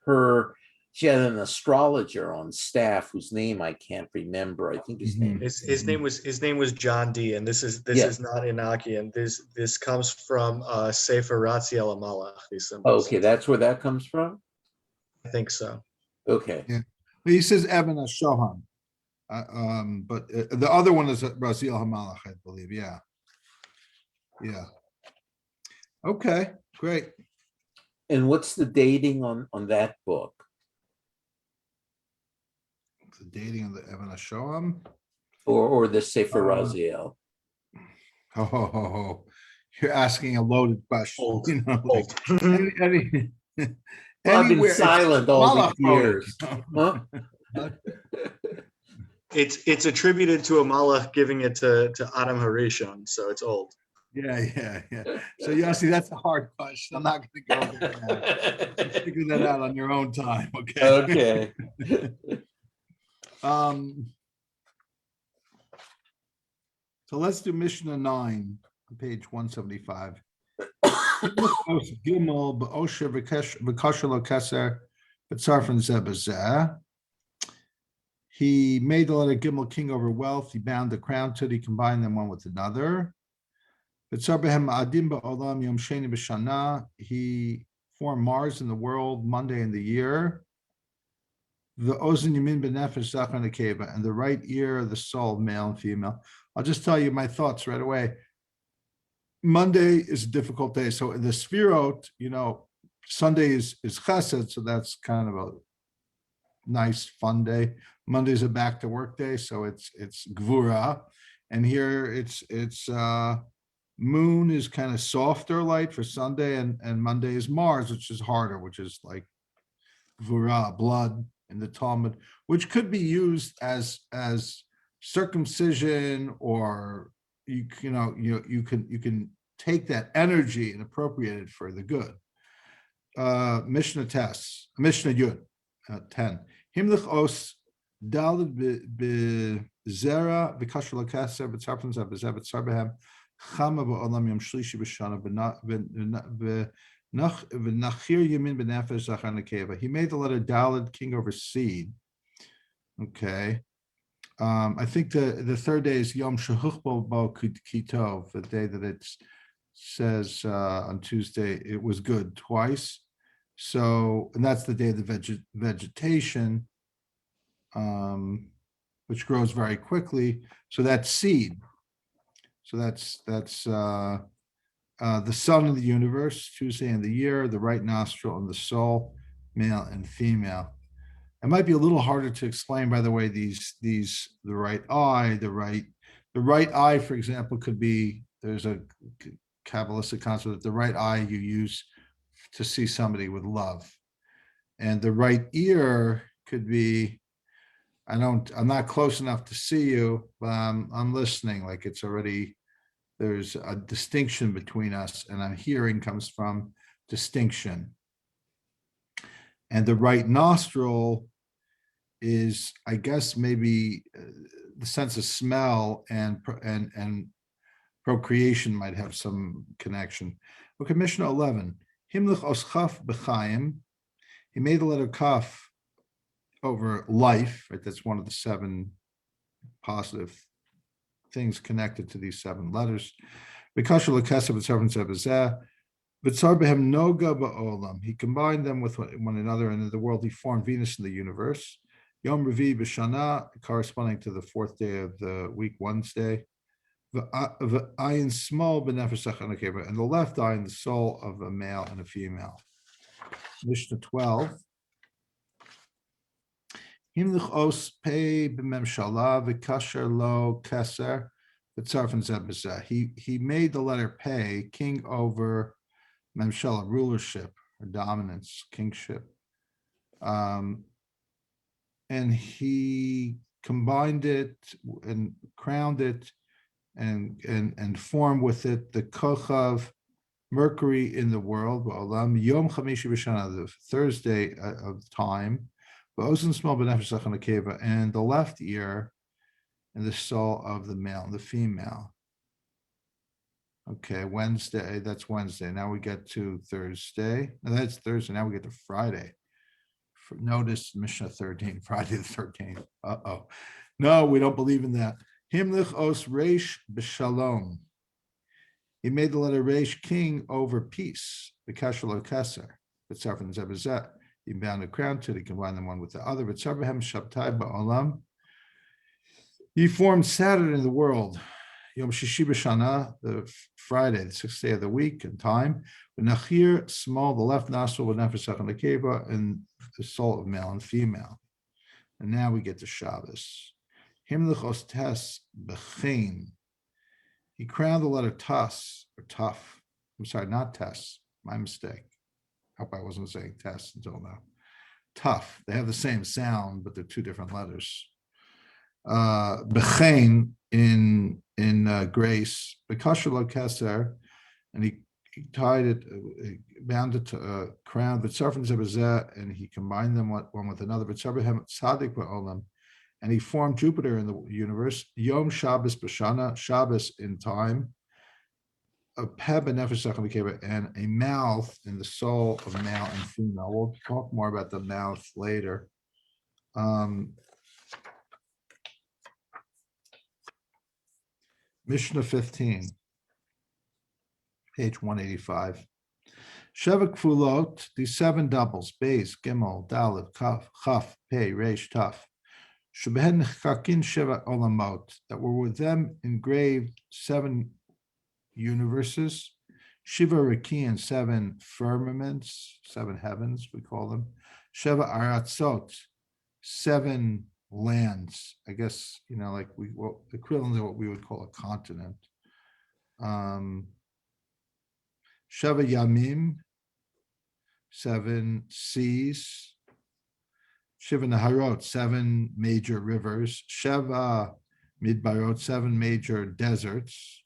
her. She had an astrologer on staff whose name I can't remember. I think his name. His name was John D. And this is not Enochian. This comes from Sefer Yetzirah Malach. These symbols. Okay, that's where that comes from. I think so. Okay. Yeah. He says Evan Shoham, but the other one is Raziel Hamalach, I believe. Yeah. Okay, great. And what's the dating on that book? The dating of the Evan Shoham, or the Sefer Raziel? Oh, you're asking a loaded question. Old. You know, Old. Well, I've been anywhere- silent all Malach these wrote years. it. Huh? It's attributed to a Malach giving it to Adam Harishon, so it's old. Yeah. So Yossi, that's a hard question. I'm not going to go there now. Figure that out on your own time. Okay. Okay. So let's do Mishnah 9 on page 175. Gimel b'osher v'kasher lo keser b'tzarfen zeh b'zeh. He made the letter Gimel king over wealth. He bound the crown to it. He combined them one with another. B'tzar behem adim ba'olam yom sheni b'shana. He formed Mars in the world, Monday in the year. The ozen yamin b'nefesh zachar nekeva, and the right ear, the soul, male and female. I'll just tell you my thoughts right away. Monday is a difficult day. So in the Sefirot, Sunday is Chesed, so that's kind of nice, fun day. Monday's a back to work day, so it's Gvura. And here it's moon is kind of softer light for Sunday, and Monday is Mars, which is harder, which is like Gvura, blood in the Talmud, which could be used as circumcision, or you can take that energy and appropriate it for the good. Mishnah Yud 10. Himlich os dalid bezera v'kasher l'kaser b'tzarfim zeh b'zeh b'tzar chama ba'olam yom shlishi b'shana v'nachir yamin b'nefesh zachar nekeva. He made the letter dalid, king over seed. Okay. I think the third day is Yom Shehuchbo Bo Kitov, the day that it says on Tuesday it was good twice. So, and that's the day of the vegetation, which grows very quickly. So that's seed. So that's the sun of the universe, Tuesday in the year, the right nostril and the soul, male and female. It might be a little harder to explain, by the way, the right eye, the right eye, for example, could be, there's a Kabbalistic concept that the right eye you use to see somebody with love. And the right ear could be, I'm not close enough to see you, but I'm listening, like it's already, there's a distinction between us, and I'm hearing comes from distinction. And the right nostril is, I guess, maybe the sense of smell and procreation might have some connection. Okay, Mishnah 11. Himlich os chaf b'chaim. He made the letter kaf over life, right? That's one of the 7 positive things connected to these 7 letters. B'kasher l'kesef b'tzarfim zeh b'zeh. B'tzar b'hem noga ba'olam. He combined them with one another, and in the world he formed Venus in the universe. Yom Revi b'shana, corresponding to the 4th day of the week, Wednesday. V'ayin small b'nefesh zachar nekeva, and the left eye in the soul of a male and a female. Mishnah 12. Himlich os pei b'memshala v'kasher lo keser v'tzarfim zeh b'zeh. He made the letter pei king over memshala, rulership or dominance, kingship. And he combined it and crowned it and formed with it the kochav, Mercury in the world, Yom Chamishi B'Shana, the Thursday of time, and the left ear and the soul of the male and the female. Okay, Wednesday, that's Wednesday. Now we get to Thursday. No, that's Thursday. Now we get to Friday. Notice Mishnah 13, Friday the 13th. Uh-oh. No, we don't believe in that. Himlich os reish b'shalom. He made the letter reish king over peace. B'kasher lo keser. B'tzarfim zeh b'zeh. He bound a crown to it. He combined them one with the other. B'tzar b'hem shabtai ba'olam. He formed Saturday in the world. Yom Shishi b'shana, the Friday, the 6th day of the week and time. V'nachir, small, the left nostril, v'nefesh zachar nekeva, and the soul of male and female. And now we get to Shabbos. Himlich os tes b'chein. He crowned the letter tas, or tough. I'm sorry, not tes. My mistake. Hope I wasn't saying tes until now. Tough. They have the same sound, but they're 2 different letters. B'chein in grace, b'kasher lo keser, and he tied it, bound it to a crown, v'tzarfim zeh b'zeh, and he combined them one with another, v'tzar b'hem tzadik ba'olam, and he formed Jupiter in the universe. Yom Shabbos b'shana, Shabbos in time, a peh b'nefesh zachar nekeva, and a mouth in the soul of male and female. We'll talk more about the mouth later. Mishnah 15, page 185. Sheva kfulot, these 7 doubles, Beis, Gimel, Dalet, Kaf, Chaf, Pei, Reish, Taf. Shebehen nechkakin sheva olamot, that were with them engraved 7 universes. Shiva Rakian, 7 firmaments, 7 heavens, we call them. Sheva aratzot, 7 lands, I guess, like equivalent to what we would call a continent. Sheva Yamim, 7 seas. Shiva Naharot, 7 major rivers. Sheva Midbarot, 7 major deserts.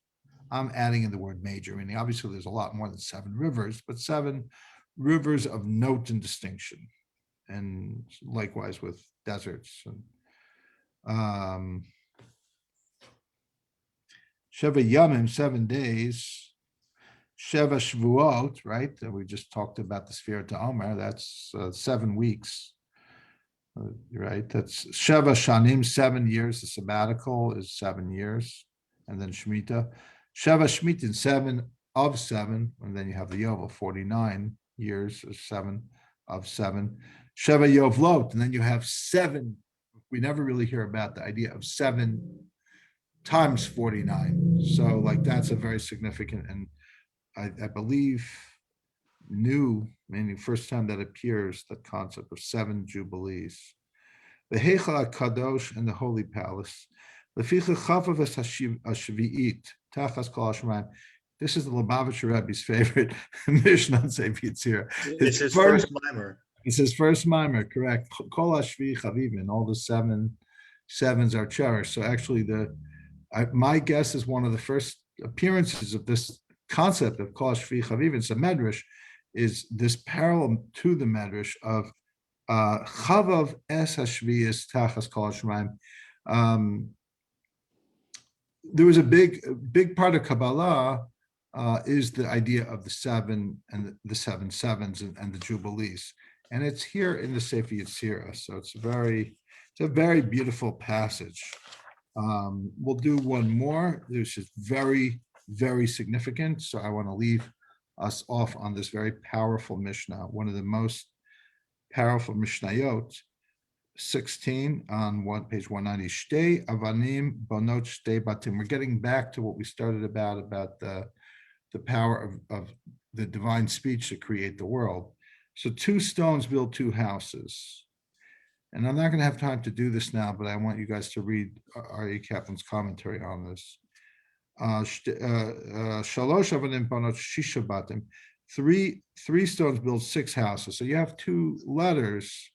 I'm adding in the word major, meaning obviously there's a lot more than 7 rivers, but 7 rivers of note and distinction. And likewise with deserts. And, Sheva Yamim, 7 days. Sheva Shvuot, right? We just talked about the Sphere to Omer. That's 7 weeks. Right, that's Sheva Shanim, 7 years. The sabbatical is 7 years, and then Shemitah. Sheva Shmitin, 7 of 7, and then you have the Yovel, 49 years, 7 of 7. Sheva Yovlot, and then you have 7. We never really hear about the idea of 7 times 49. So, like, that's a very significant, and I believe new, meaning first time that appears, the concept of 7 jubilees. The Heichal HaKadosh and the Holy Palace. This is the Lubavitcher Rebbe's favorite Mishnah on Sefer Yetzirah. It's his first mimer. It's his first mimer, correct. Kol HaShvi Chavivin, all the 7s are cherished. So actually, my guess is one of the first appearances of this concept of Kol HaShvi Chavivin, it's a medrash, is this parallel to the medrash of Chavav es Hashviyas Tachas Kol Hashemaim. There was a big part of Kabbalah is the idea of the 7 and the 7 sevens and the jubilees, and it's here in the Sefer Yetzirah. So it's a very beautiful passage. We'll do one more. This is very, very significant. So I want to leave us off on this very powerful Mishnah, one of the most powerful Mishnayot, 16 on page 190. Shtei avanim bonot shtei batim. We're getting back to what we started about the power of the divine speech to create the world. So 2 stones build 2 houses. And I'm not going to have time to do this now, but I want you guys to read R.E. Kaplan's commentary on this. Shalosh avanim bonot shisha batim. 3 stones build 6 houses. So you have 2 letters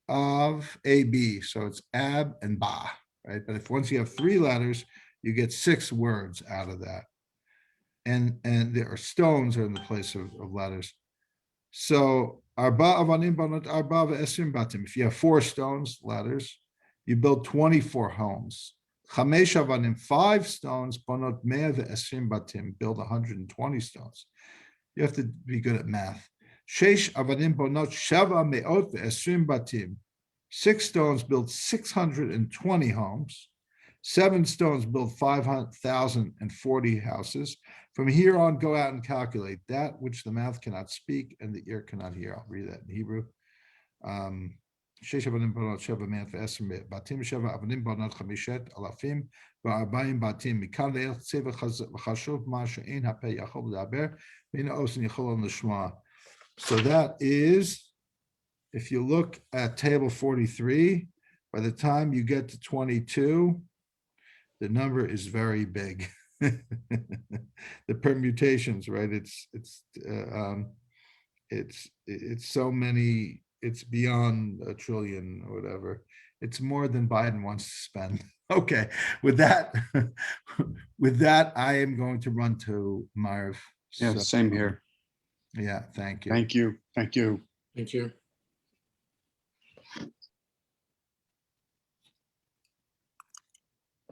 of AB. So it's Ab and Ba, right? But if once you have 3 letters, you get 6 words out of that. And there are stones are in the place of letters. So Arba avanim bonot arba ve'esrim batim. If you have 4 stones, letters, you build 24 homes. Chamesh avanim, 5 stones, bonot mea ve'esrim batim, build 120 stones. You have to be good at math. Sheish avanim bonot shava me'ot ve'esrim batim. 6 stones build 620 homes. 7 stones build 5,040 houses. From here on, go out and calculate that which the mouth cannot speak and the ear cannot hear. I'll read that in Hebrew. Sheish avanim bonot shava me'ot ve'esrim batim. Shava avanim bonot chamishet alafim va'arbaim batim. Mikan le'el tzeva v'chashuv ma she'ein hapeh yachol l'daber. So that is, if you look at table 43, by the time you get to 22, the number is very big. The permutations, right? It's so many. It's beyond a trillion or whatever. It's more than Biden wants to spend. Okay, with that, I am going to run to Marv. Yeah, So, same here. yeah, thank you. Thank you. Thank you.